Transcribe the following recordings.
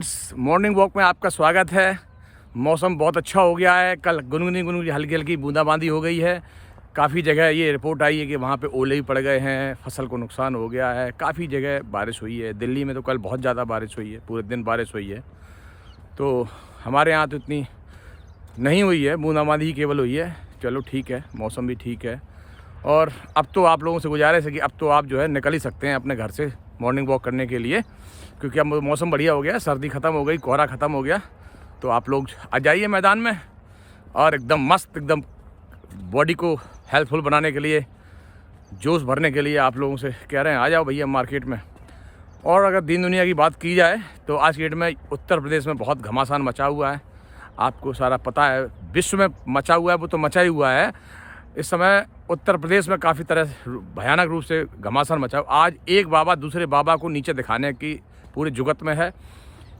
इस morning walk में आपका स्वागत है। मौसम बहुत अच्छा हो गया है। कल गुनगुनी हल्की हल्की बूंदाबांदी हो गई है। काफ़ी जगह ये रिपोर्ट आई है कि वहाँ पे ओले ही पड़ गए हैं, फसल को नुकसान हो गया है। काफ़ी जगह बारिश हुई है। दिल्ली में तो कल बहुत ज़्यादा बारिश हुई है, पूरे दिन बारिश हुई है। तो हमारे यहाँ तो इतनी नहीं हुई है, बूंदाबांदी ही केवल हुई है। चलो ठीक है, मौसम भी ठीक है। और अब तो आप लोगों से गुजारिश है कि अब तो आप जो है निकल ही सकते हैं अपने घर से मॉर्निंग वॉक करने के लिए, क्योंकि अब मौसम बढ़िया हो गया, सर्दी ख़त्म हो गई, कोहरा ख़त्म हो गया। तो आप लोग आ जाइए मैदान में और एकदम मस्त, एकदम बॉडी को हेल्पफुल बनाने के लिए, जोश भरने के लिए आप लोगों से कह रहे हैं, आ जाओ भैया मार्केट में। और अगर दीन दुनिया की बात की जाए तो आज की डेट में उत्तर प्रदेश में बहुत घमासान मचा हुआ है। आपको सारा पता है, विश्व में मचा हुआ है वो तो मचा ही हुआ है। इस समय उत्तर प्रदेश में काफ़ी तरह भयानक रूप से घमासान मचा। आज एक बाबा दूसरे बाबा को नीचे दिखाने की पूरे जुगत में है।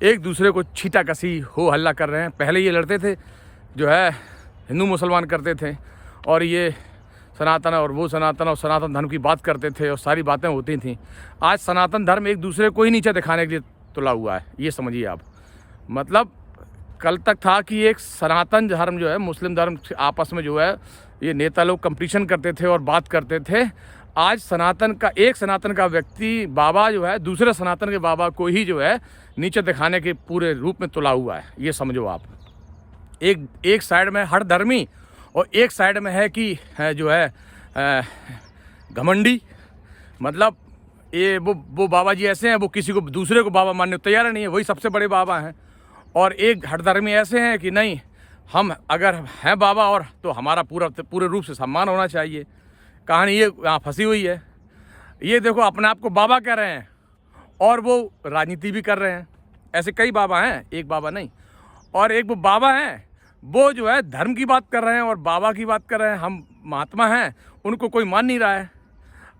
एक दूसरे को छीटा कसी हो हल्ला कर रहे हैं। पहले ये लड़ते थे, जो है हिंदू मुसलमान करते थे, और ये सनातन और वो सनातन और सनातन धर्म की बात करते थे और सारी बातें होती थीं। आज सनातन धर्म एक दूसरे को ही नीचे दिखाने के लिए तुला हुआ है, ये समझिए आप। मतलब कल तक था कि एक सनातन धर्म जो है, मुस्लिम धर्म आपस में जो है ये नेता लोग कंपटीशन करते थे और बात करते थे। आज सनातन का व्यक्ति बाबा जो है दूसरे सनातन के बाबा को ही जो है नीचे दिखाने के पूरे रूप में तुला हुआ है, ये समझो आप। एक साइड में हर धर्मी और एक साइड में है कि जो है घमंडी। मतलब ये वो बाबा जी ऐसे हैं, वो किसी को दूसरे को बाबा मानने को तैयार नहीं है, वही सबसे बड़े बाबा हैं। और एक हर धर्मी ऐसे हैं कि नहीं, हम अगर हैं बाबा और तो हमारा पूरे रूप से सम्मान होना चाहिए। कहानी ये यहाँ फंसी हुई है। ये देखो, अपने आप को बाबा कह रहे हैं और वो राजनीति भी कर रहे हैं। ऐसे कई बाबा हैं, एक बाबा नहीं। और एक वो बाबा हैं, वो जो है धर्म की बात कर रहे हैं और बाबा की बात कर रहे हैं। हम महात्मा हैं, उनको कोई मान नहीं रहा है।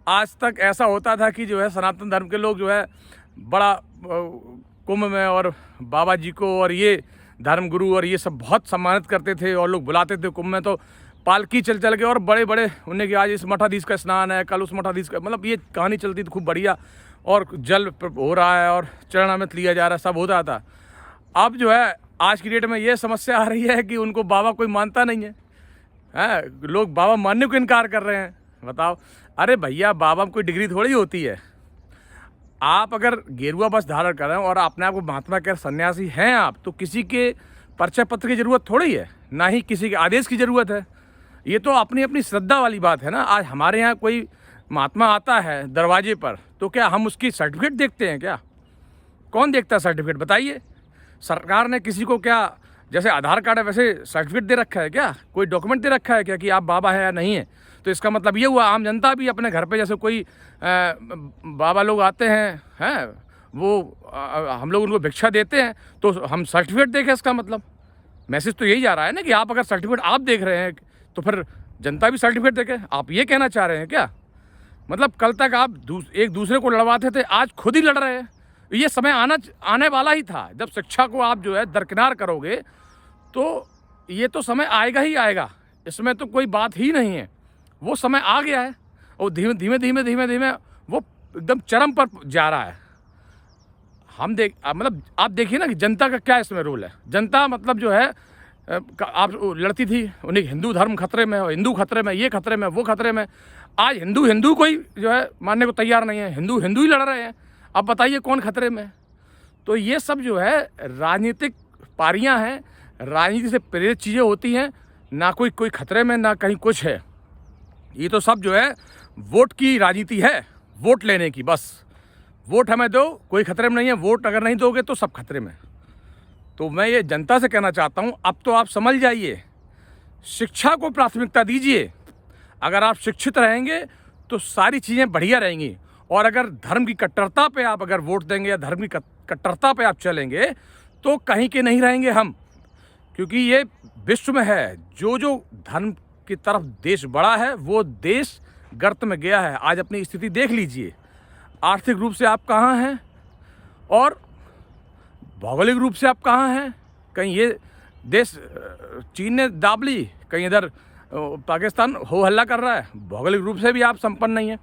आज तक ऐसा होता था कि जो है सनातन धर्म के लोग जो है बड़ा कुंभ में और बाबा जी को और ये धर्म गुरु और ये सब बहुत सम्मानित करते थे, और लोग बुलाते थे कुंभ में तो पालकी चल के, और बड़े बड़े उन्हें कि आज इस मठाधीश का स्नान है, कल उस मठाधीश का, मतलब ये कहानी चलती थी खूब बढ़िया। और जल हो रहा है और चरणामृत लिया जा रहा है, सब होता था। अब जो है आज की डेट में ये समस्या आ रही है कि उनको बाबा कोई मानता नहीं है, लोग बाबा मानने को इनकार कर रहे हैं। बताओ, अरे भैया, बाबा में कोई डिग्री थोड़ी होती है। आप अगर गेरुआ बस धारण कर रहे हैं और अपने आप को महात्मा के सन्यासी हैं आप, तो किसी के परिचय पत्र की ज़रूरत थोड़ी है, ना ही किसी के आदेश की ज़रूरत है। ये तो अपनी अपनी श्रद्धा वाली बात है ना। आज हमारे यहाँ कोई महात्मा आता है दरवाजे पर, तो क्या हम उसकी सर्टिफिकेट देखते हैं क्या? कौन देखता है सर्टिफिकेट, बताइए? सरकार ने किसी को क्या, जैसे आधार कार्ड है वैसे सर्टिफिकेट दे रखा है क्या? कोई डॉक्यूमेंट दे रखा है क्या कि आप बाबा है या नहीं है? तो इसका मतलब ये हुआ, आम जनता भी अपने घर पे जैसे कोई बाबा लोग आते हैं वो हम लोग उनको भिक्षा देते हैं, तो हम सर्टिफिकेट देखें। इसका मतलब मैसेज तो यही जा रहा है ना कि आप अगर सर्टिफिकेट आप देख रहे हैं तो फिर जनता भी सर्टिफिकेट देखे। आप ये कहना चाह रहे हैं क्या? मतलब कल तक आप एक दूसरे को लड़वाते थे, आज खुद ही लड़ रहे हैं। ये समय आने वाला ही था जब शिक्षा को आप जो है दरकिनार करोगे, तो ये तो समय आएगा ही आएगा, इसमें तो कोई बात ही नहीं है। वो समय आ गया है और धीमे धीमे वो एकदम चरम पर जा रहा है। मतलब आप देखिए ना कि जनता का क्या इसमें रोल है। जनता मतलब जो है आप लड़ती थी, उन्हें हिंदू धर्म खतरे में, हिंदू खतरे में, ये खतरे में, वो खतरे में। आज हिंदू कोई जो है मानने को तैयार नहीं है, हिंदू ही लड़ रहे हैं। अब बताइए कौन खतरे में? तो ये सब जो है राजनीतिक पारियां हैं, राजनीति से प्रेरित चीज़ें होती हैं। ना कोई खतरे में, ना कहीं कुछ है। ये तो सब जो है वोट की राजनीति है, वोट लेने की। बस वोट हमें दो, कोई खतरे में नहीं है। वोट अगर नहीं दोगे तो सब खतरे में। तो मैं ये जनता से कहना चाहता हूँ, अब तो आप समझ जाइए, शिक्षा को प्राथमिकता दीजिए। अगर आप शिक्षित रहेंगे तो सारी चीज़ें बढ़िया रहेंगी। और अगर धर्म की कट्टरता पे आप अगर वोट देंगे या धर्म की कट्टरता पे आप चलेंगे तो कहीं के नहीं रहेंगे हम। क्योंकि ये विश्व में है, जो धर्म की तरफ देश बढ़ा है वो देश गर्त में गया है। आज अपनी स्थिति देख लीजिए, आर्थिक रूप से आप कहाँ हैं और भौगोलिक रूप से आप कहाँ हैं। कहीं ये देश चीन ने दाब ली, कहीं इधर पाकिस्तान हो हल्ला कर रहा है। भौगोलिक रूप से भी आप संपन्न नहीं है।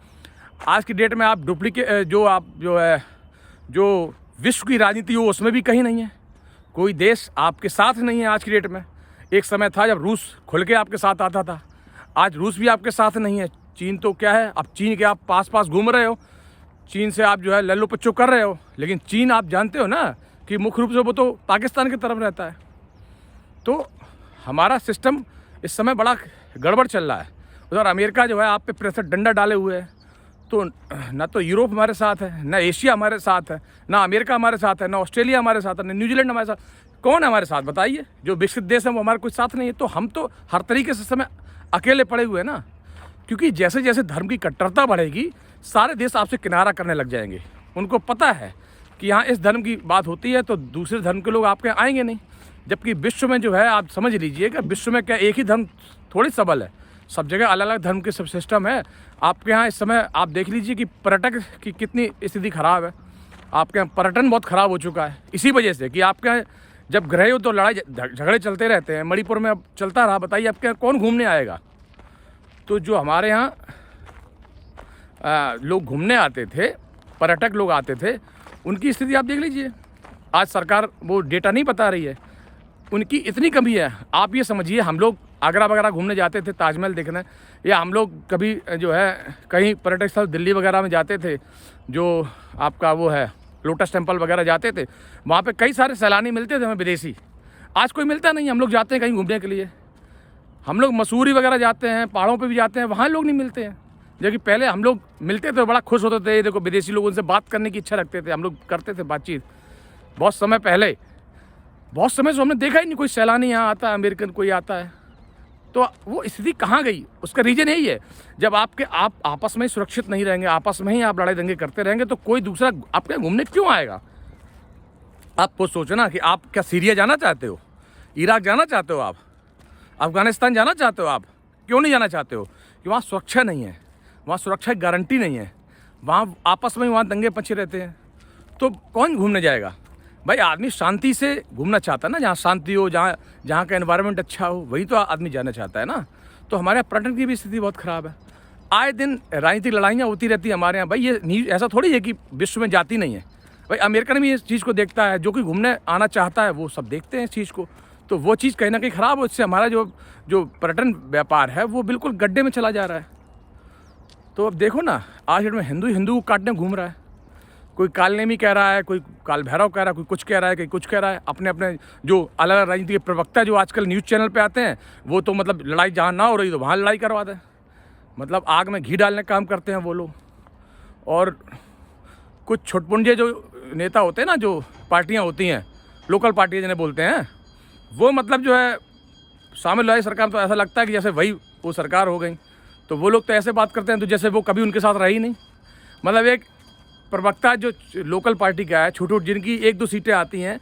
आज की डेट में आप डुप्लीकेट जो विश्व की राजनीति हो उसमें भी कहीं नहीं है, कोई देश आपके साथ नहीं है आज की डेट में। एक समय था जब रूस खुल के आपके साथ आता था, आज रूस भी आपके साथ नहीं है। चीन तो क्या है, अब चीन के आप पास पास घूम रहे हो, चीन से आप जो है लल्लो पच्चो कर रहे हो, लेकिन चीन आप जानते हो ना कि मुख्य रूप से वो तो पाकिस्तान की तरफ रहता है। तो हमारा सिस्टम इस समय बड़ा गड़बड़ चल रहा है। उधर अमेरिका जो है आप पे प्रेशर डंडा डाले हुए है, तो ना तो यूरोप हमारे साथ है, ना एशिया हमारे साथ है, ना अमेरिका हमारे साथ है, ना ऑस्ट्रेलिया हमारे साथ है, ना न्यूजीलैंड हमारे साथ। कौन है हमारे साथ बताइए? जो विकसित देश हैं वो हमारे कोई साथ नहीं है। तो हम तो हर तरीके से समय अकेले पड़े हुए हैं ना, क्योंकि जैसे जैसे धर्म की कट्टरता बढ़ेगी सारे देश आपसे किनारा करने लग जाएंगे। उनको पता है कि यहाँ इस धर्म की बात होती है तो दूसरे धर्म के लोग आपके यहाँ आएंगे नहीं। जबकि विश्व में जो है आप समझ लीजिए कि विश्व में क्या एक ही धर्म थोड़ी सबल है, सब जगह अलग अलग धर्म के सब सिस्टम है। आपके यहाँ इस समय आप देख लीजिए कि पर्यटक की कितनी स्थिति ख़राब है। आपके यहाँ पर्यटन बहुत ख़राब हो चुका है इसी वजह से कि आपके यहाँ जब ग्रह हो तो लड़ाई झगड़े चलते रहते हैं। मणिपुर में अब चलता रहा, बताइए आपके यहाँ कौन घूमने आएगा? तो जो हमारे यहाँ लोग घूमने आते थे, पर्यटक लोग आते थे, उनकी स्थिति आप देख लीजिए। आज सरकार वो डेटा नहीं बता रही है, उनकी इतनी कमी है। आप ये समझिए हम लोग आगरा वगैरह घूमने जाते थे ताजमहल देखने, या हम लोग कभी जो है कहीं पर्यटक स्थल दिल्ली वगैरह में जाते थे, जो आपका वो है लोटस टेम्पल वगैरह जाते थे, वहाँ पे कई सारे सैलानी मिलते थे हमें विदेशी। आज कोई मिलता नहीं। हम लोग जाते हैं कहीं घूमने के लिए, हम लोग मसूरी वगैरह जाते हैं, पहाड़ों पे भी जाते हैं, वहाँ लोग नहीं मिलते हैं। जबकि पहले हम लोग मिलते थे, बड़ा खुश होते थे। देखो विदेशी लोग, उनसे बात करने की इच्छा रखते थे, हम लोग करते थे बातचीत बहुत समय पहले। बहुत समय से हमने देखा ही नहीं कोई सैलानी यहाँ आता है, अमेरिकन कोई आता है। तो वो स्थिति कहाँ गई? उसका रीज़न यही है, जब आप आपस में ही सुरक्षित नहीं रहेंगे, आपस में ही आप लड़ाई दंगे करते रहेंगे, तो कोई दूसरा आपके यहाँ घूमने क्यों आएगा? आप खुद सोचो ना कि आप क्या सीरिया जाना चाहते हो, इराक जाना चाहते हो, आप अफगानिस्तान जाना चाहते हो? आप क्यों नहीं जाना चाहते हो? कि वहाँ सुरक्षा नहीं है, वहाँ सुरक्षा की गारंटी नहीं है, वहाँ आपस में ही वहाँ दंगे पछे रहते हैं। तो कौन घूमने जाएगा भाई? आदमी शांति से घूमना चाहता है ना, जहाँ शांति हो, जहाँ का एनवायरनमेंट अच्छा हो, वही तो आदमी जाना चाहता है ना। तो हमारे यहाँ पर्यटन की भी स्थिति बहुत ख़राब है। आए दिन राजनीतिक लड़ाइयाँ होती रहती है हमारे यहाँ। भाई ये न्यूज़ ऐसा थोड़ी है कि विश्व में जाती नहीं है। भाई अमेरिकन भी इस चीज़ को देखता है, जो कोई घूमने आना चाहता है वो सब देखते हैं इस चीज़ को। तो वो चीज़ कहीं ना कहीं ख़राब हो, इससे हमारा जो पर्यटन व्यापार है वो बिल्कुल गड्ढे में चला जा रहा है। तो अब देखो ना, आज डेट में हिंदू को काटने घूम रहा है। कोई कालनेमी कह रहा है, कोई काल भैरव कह रहा है, कोई कुछ कह रहा है, कोई कुछ कह रहा है। अपने अपने जो अलग अलग राजनीति के प्रवक्ता जो आजकल न्यूज़ चैनल पे आते हैं, वो तो मतलब लड़ाई जहाँ ना हो रही तो वहाँ लड़ाई करवाते हैं। मतलब आग में घी डालने का काम करते हैं वो लोग। और कुछ छुटपुंजे जो नेता होते हैं ना, जो पार्टियाँ होती हैं, लोकल पार्टियाँ जिन्हें बोलते हैं, वो मतलब जो है शामिल रही सरकार, तो ऐसा लगता है कि जैसे वही वो सरकार हो गई। तो वो लोग तो ऐसे बात करते हैं तो जैसे वो कभी उनके साथ रही नहीं। मतलब एक प्रवक्ता जो लोकल पार्टी का है, छूट जिनकी एक दो सीटें आती हैं,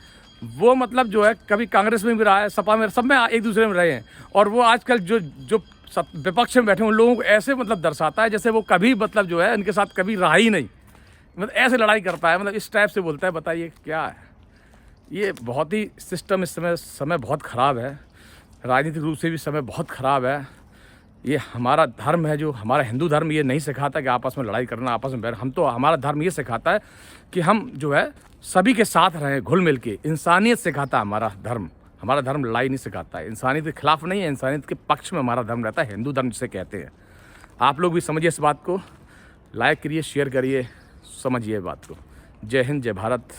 वो मतलब जो है कभी कांग्रेस में भी रहा है, सपा में, सब में एक दूसरे में रहे हैं। और वो आजकल जो विपक्ष में बैठे उन लोगों को ऐसे मतलब दर्शाता है जैसे वो कभी मतलब जो है इनके साथ कभी रहा ही नहीं। मतलब ऐसे लड़ाई करता है, मतलब इस टाइप से बोलता है। बताइए क्या है ये? बहुत ही सिस्टम इस समय बहुत ख़राब है, राजनीतिक रूप से भी समय बहुत ख़राब है। ये हमारा धर्म है, जो हमारा हिंदू धर्म ये नहीं सिखाता कि आपस में लड़ाई करना, आपस में बैर। हम तो हमारा धर्म ये सिखाता है कि हम जो है सभी के साथ रहें, घुल मिल के। इंसानियत सिखाता है हमारा धर्म। हमारा धर्म लड़ाई नहीं सिखाता है, इंसानियत के खिलाफ नहीं है, इंसानियत के पक्ष में हमारा धर्म रहता है। हिंदू धर्म जिसे कहते हैं। आप लोग भी समझिए इस बात को, लाइक करिए, शेयर करिए, समझिए बात को। जय हिंद, जय भारत।